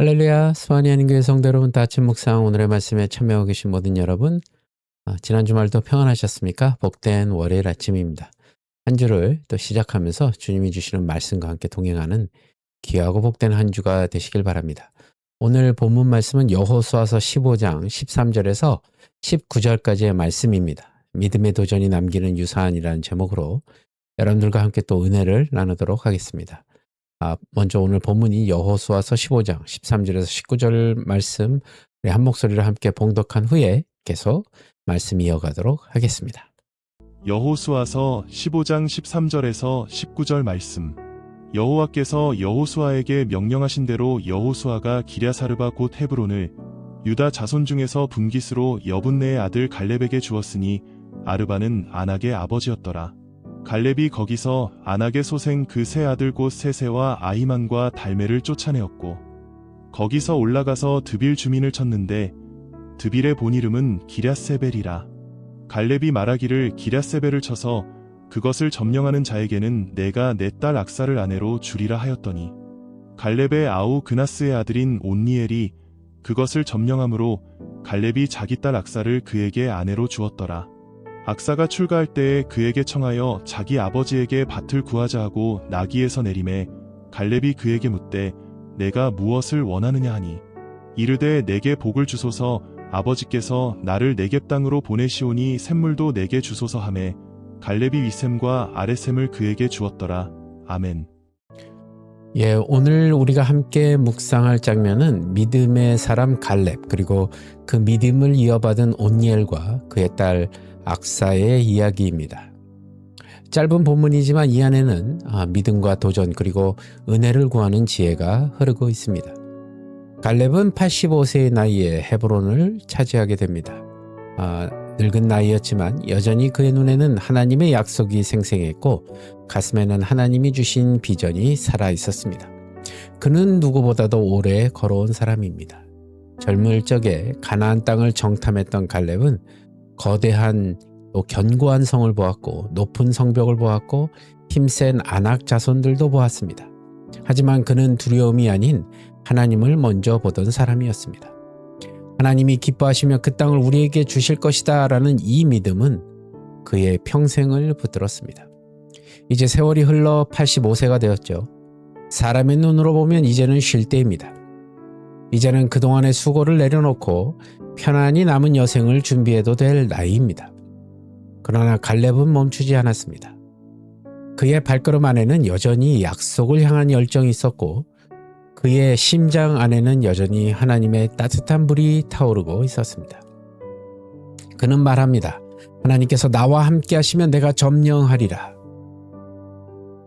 할렐루야, 수완이 하나님교회 성도 여러분, 다 아침 묵상 오늘의 말씀에 참여하고 계신 모든 여러분, 지난 주말도 평안하셨습니까? 복된 월요일 아침입니다. 한 주를 또 시작하면서 주님이 주시는 말씀과 함께 동행하는 귀하고 복된 한 주가 되시길 바랍니다. 오늘 본문 말씀은 여호수아서 15장 13절에서 19절까지의 말씀입니다. 믿음의 도전이 남기는 유산이라는 제목으로 여러분들과 함께 또 은혜를 나누도록 하겠습니다. 먼저 오늘 본문이 여호수아서 15장 13절에서 19절 말씀 한 목소리를 함께 봉독한 후에 계속 말씀 이어가도록 하겠습니다. 여호수아서 15장 13절에서 19절 말씀. 여호와께서 여호수아에게 명령하신 대로 여호수아가 기랴사르바 곧 헤브론을 유다 자손 중에서 분깃으로 여분네의 아들 갈렙에게 주었으니 아르바는 아낙의 아버지였더라. 갈렙이 거기서 아낙의 소생 그 세 아들 곧 세세와 아히만과 달메를 쫓아내었고 거기서 올라가서 드빌 주민을 쳤는데 드빌의 본 이름은 기랴세벨이라. 갈렙이 말하기를 기랴세벨을 쳐서 그것을 점령하는 자에게는 내가 내 딸 악사를 아내로 주리라 하였더니 갈렙의 아우 그나스의 아들인 온니엘이 그것을 점령함으로 갈렙이 자기 딸 악사를 그에게 아내로 주었더라. 악사가 출가할 때에 그에게 청하여 자기 아버지에게 밭을 구하자 하고 나귀에서 내림에 갈렙이 그에게 묻되 내가 무엇을 원하느냐 하니 이르되 내게 복을 주소서 아버지께서 나를 네겝 땅으로 보내시오니 샘물도 내게 주소서 하매 갈렙이 윗샘과 아랫샘을 그에게 주었더라. 아멘. 오늘 우리가 함께 묵상할 장면은 믿음의 사람 갈렙 그리고 그 믿음을 이어받은 온니엘과 그의 딸 악사의 이야기입니다. 짧은 본문이지만 이 안에는 믿음과 도전 그리고 은혜를 구하는 지혜가 흐르고 있습니다. 갈렙은 85세의 나이에 헤브론을 차지하게 됩니다. 늙은 나이였지만 여전히 그의 눈에는 하나님의 약속이 생생했고 가슴에는 하나님이 주신 비전이 살아 있었습니다. 그는 누구보다도 오래 걸어온 사람입니다. 젊을 적에 가나안 땅을 정탐했던 갈렙은 거대한 또 견고한 성을 보았고 높은 성벽을 보았고 힘센 아낙 자손들도 보았습니다. 하지만 그는 두려움이 아닌 하나님을 먼저 보던 사람이었습니다. 하나님이 기뻐하시며 그 땅을 우리에게 주실 것이다 라는 이 믿음은 그의 평생을 붙들었습니다. 이제 세월이 흘러 85세가 되었죠. 사람의 눈으로 보면 이제는 쉴 때입니다. 이제는 그동안의 수고를 내려놓고 편안히 남은 여생을 준비해도 될 나이입니다. 그러나 갈렙은 멈추지 않았습니다. 그의 발걸음 안에는 여전히 약속을 향한 열정이 있었고 그의 심장 안에는 여전히 하나님의 따뜻한 불이 타오르고 있었습니다. 그는 말합니다. 하나님께서 나와 함께 하시면 내가 점령하리라.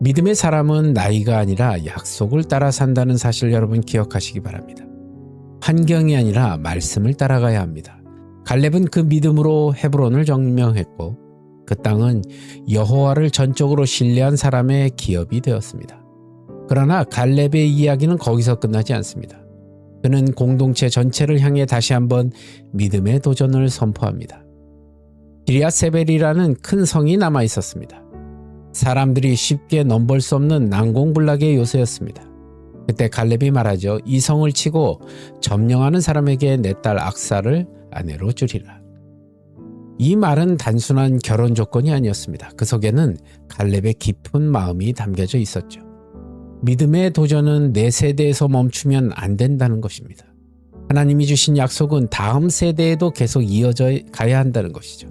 믿음의 사람은 나이가 아니라 약속을 따라 산다는 사실 여러분 기억하시기 바랍니다. 환경이 아니라 말씀을 따라가야 합니다. 갈렙은 그 믿음으로 헤브론을 점령했고 그 땅은 여호와를 전적으로 신뢰한 사람의 기업이 되었습니다. 그러나 갈렙의 이야기는 거기서 끝나지 않습니다. 그는 공동체 전체를 향해 다시 한번 믿음의 도전을 선포합니다. 기랴세벨이라는 큰 성이 남아 있었습니다. 사람들이 쉽게 넘볼 수 없는 난공불락의 요새였습니다. 그때 갈렙이 말하죠. 이 성을 치고 점령하는 사람에게 내 딸 악사를 아내로 주리라. 이 말은 단순한 결혼 조건이 아니었습니다. 그 속에는 갈렙의 깊은 마음이 담겨져 있었죠. 믿음의 도전은 내 세대에서 멈추면 안 된다는 것입니다. 하나님이 주신 약속은 다음 세대에도 계속 이어져 가야 한다는 것이죠.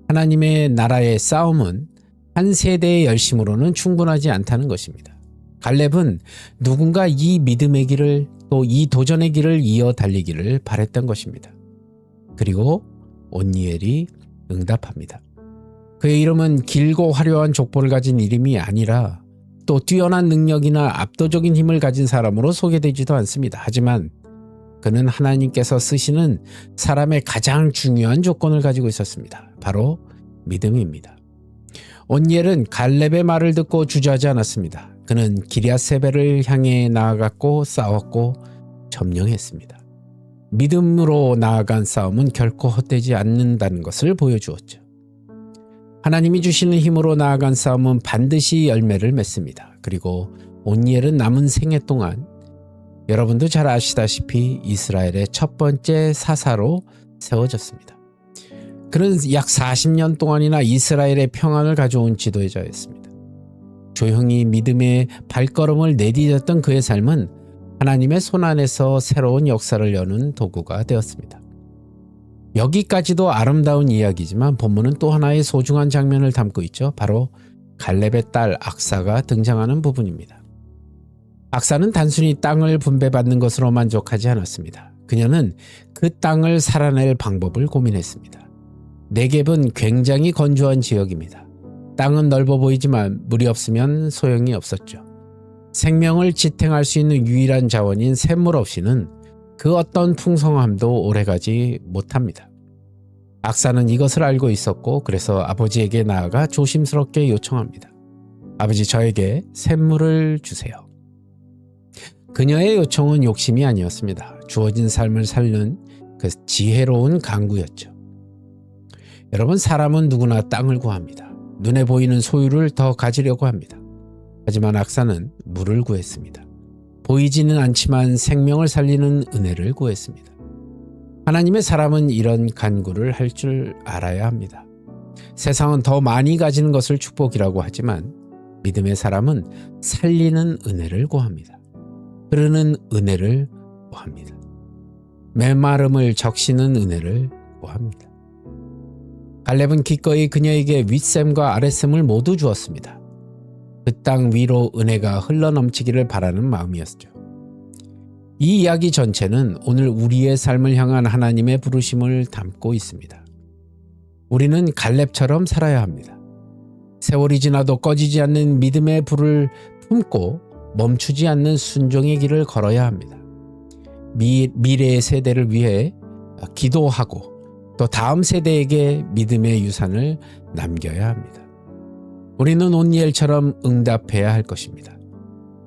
하나님의 나라의 싸움은 한 세대의 열심으로는 충분하지 않다는 것입니다. 갈렙은 누군가 이 믿음의 길을 또 이 도전의 길을 이어 달리기를 바랬던 것입니다. 그리고 온니엘이 응답합니다. 그의 이름은 길고 화려한 족보를 가진 이름이 아니라 또 뛰어난 능력이나 압도적인 힘을 가진 사람으로 소개되지도 않습니다. 하지만 그는 하나님께서 쓰시는 사람의 가장 중요한 조건을 가지고 있었습니다. 바로 믿음입니다. 온니엘은 갈렙의 말을 듣고 주저하지 않았습니다. 그는 기랴세벨을 향해 나아갔고 싸웠고 점령했습니다. 믿음으로 나아간 싸움은 결코 헛되지 않는다는 것을 보여주었죠. 하나님이 주시는 힘으로 나아간 싸움은 반드시 열매를 맺습니다. 그리고 온니엘은 남은 생애 동안 여러분도 잘 아시다시피 이스라엘의 첫 번째 사사로 세워졌습니다. 그는 약 40년 동안이나 이스라엘의 평안을 가져온 지도자였습니다. 조용히 믿음의 발걸음을 내디뎠던 그의 삶은 하나님의 손안에서 새로운 역사를 여는 도구가 되었습니다. 여기까지도 아름다운 이야기지만 본문은 또 하나의 소중한 장면을 담고 있죠. 바로 갈렙의 딸 악사가 등장하는 부분입니다. 악사는 단순히 땅을 분배받는 것으로 만족하지 않았습니다. 그녀는 그 땅을 살아낼 방법을 고민했습니다. 네겝은 굉장히 건조한 지역입니다. 땅은 넓어 보이지만 물이 없으면 소용이 없었죠. 생명을 지탱할 수 있는 유일한 자원인 샘물 없이는 그 어떤 풍성함도 오래가지 못합니다. 악사는 이것을 알고 있었고 그래서 아버지에게 나아가 조심스럽게 요청합니다. 아버지, 저에게 샘물을 주세요. 그녀의 요청은 욕심이 아니었습니다. 주어진 삶을 살는 그 지혜로운 강구였죠. 여러분, 사람은 누구나 땅을 구합니다. 눈에 보이는 소유를 더 가지려고 합니다. 하지만 악사는 물을 구했습니다. 보이지는 않지만 생명을 살리는 은혜를 구했습니다. 하나님의 사람은 이런 간구를 할 줄 알아야 합니다. 세상은 더 많이 가지는 것을 축복이라고 하지만 믿음의 사람은 살리는 은혜를 구합니다. 흐르는 은혜를 구합니다. 메마름을 적시는 은혜를 구합니다. 갈렙은 기꺼이 그녀에게 윗샘과 아랫샘을 모두 주었습니다. 그 땅 위로 은혜가 흘러넘치기를 바라는 마음이었죠. 이 이야기 전체는 오늘 우리의 삶을 향한 하나님의 부르심을 담고 있습니다. 우리는 갈렙처럼 살아야 합니다. 세월이 지나도 꺼지지 않는 믿음의 불을 품고 멈추지 않는 순종의 길을 걸어야 합니다. 미래의 세대를 위해 기도하고 또 다음 세대에게 믿음의 유산을 남겨야 합니다. 우리는 온니엘처럼 응답해야 할 것입니다.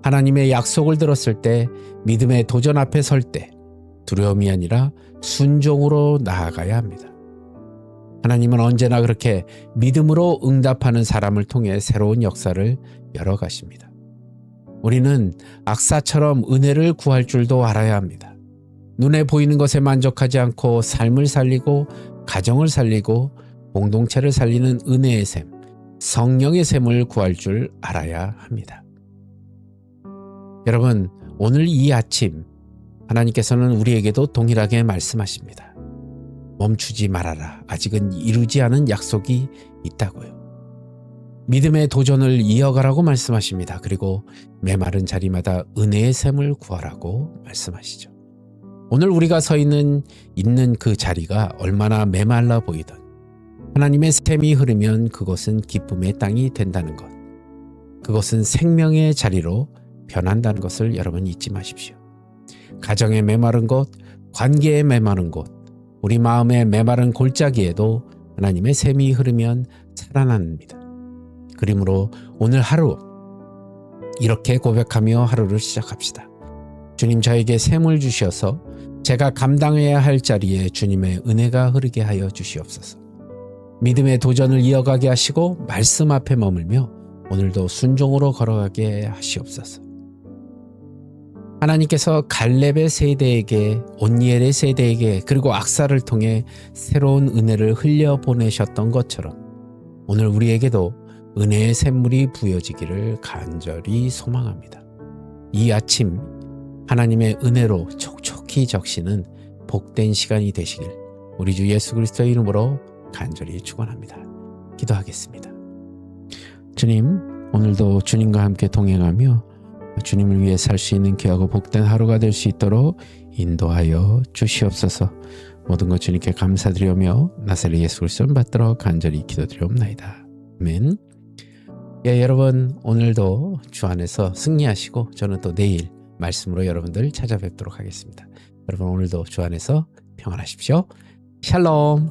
하나님의 약속을 들었을 때, 믿음의 도전 앞에 설 때 두려움이 아니라 순종으로 나아가야 합니다. 하나님은 언제나 그렇게 믿음으로 응답하는 사람을 통해 새로운 역사를 열어가십니다. 우리는 악사처럼 은혜를 구할 줄도 알아야 합니다. 눈에 보이는 것에 만족하지 않고 삶을 살리고 가정을 살리고 공동체를 살리는 은혜의 샘, 성령의 샘을 구할 줄 알아야 합니다. 여러분, 오늘 이 아침 하나님께서는 우리에게도 동일하게 말씀하십니다. 멈추지 말아라. 아직은 이루지 않은 약속이 있다고요. 믿음의 도전을 이어가라고 말씀하십니다. 그리고 메마른 자리마다 은혜의 샘을 구하라고 말씀하시죠. 오늘 우리가 서 있는 그 자리가 얼마나 메말라 보이든 하나님의 샘이 흐르면 그것은 기쁨의 땅이 된다는 것, 그것은 생명의 자리로 변한다는 것을 여러분 잊지 마십시오. 가정의 메마른 곳, 관계의 메마른 곳, 우리 마음의 메마른 골짜기에도 하나님의 샘이 흐르면 살아납니다. 그러므로 오늘 하루 이렇게 고백하며 하루를 시작합시다. 주님, 저에게 샘을 주셔서 제가 감당해야 할 자리에 주님의 은혜가 흐르게 하여 주시옵소서. 믿음의 도전을 이어가게 하시고 말씀 앞에 머물며 오늘도 순종으로 걸어가게 하시옵소서. 하나님께서 갈렙의 세대에게, 온니엘의 세대에게, 그리고 악사를 통해 새로운 은혜를 흘려보내셨던 것처럼 오늘 우리에게도 은혜의 샘물이 부어지기를 간절히 소망합니다. 이 아침 하나님의 은혜로 촉촉히 적시는 복된 시간이 되시길 우리 주 예수 그리스도의 이름으로 간절히 축원합니다. 기도하겠습니다. 주님, 오늘도 주님과 함께 동행하며 주님을 위해 살 수 있는 귀하고 복된 하루가 될 수 있도록 인도하여 주시옵소서. 모든 것 주님께 감사드리며 나사렛 예수 그리스도를 받들어 간절히 기도드리옵나이다. 아멘. 여러분, 오늘도 주 안에서 승리하시고 저는 또 내일 말씀으로 여러분들 찾아뵙도록 하겠습니다. 여러분, 오늘도 주 안에서 평안하십시오. 샬롬.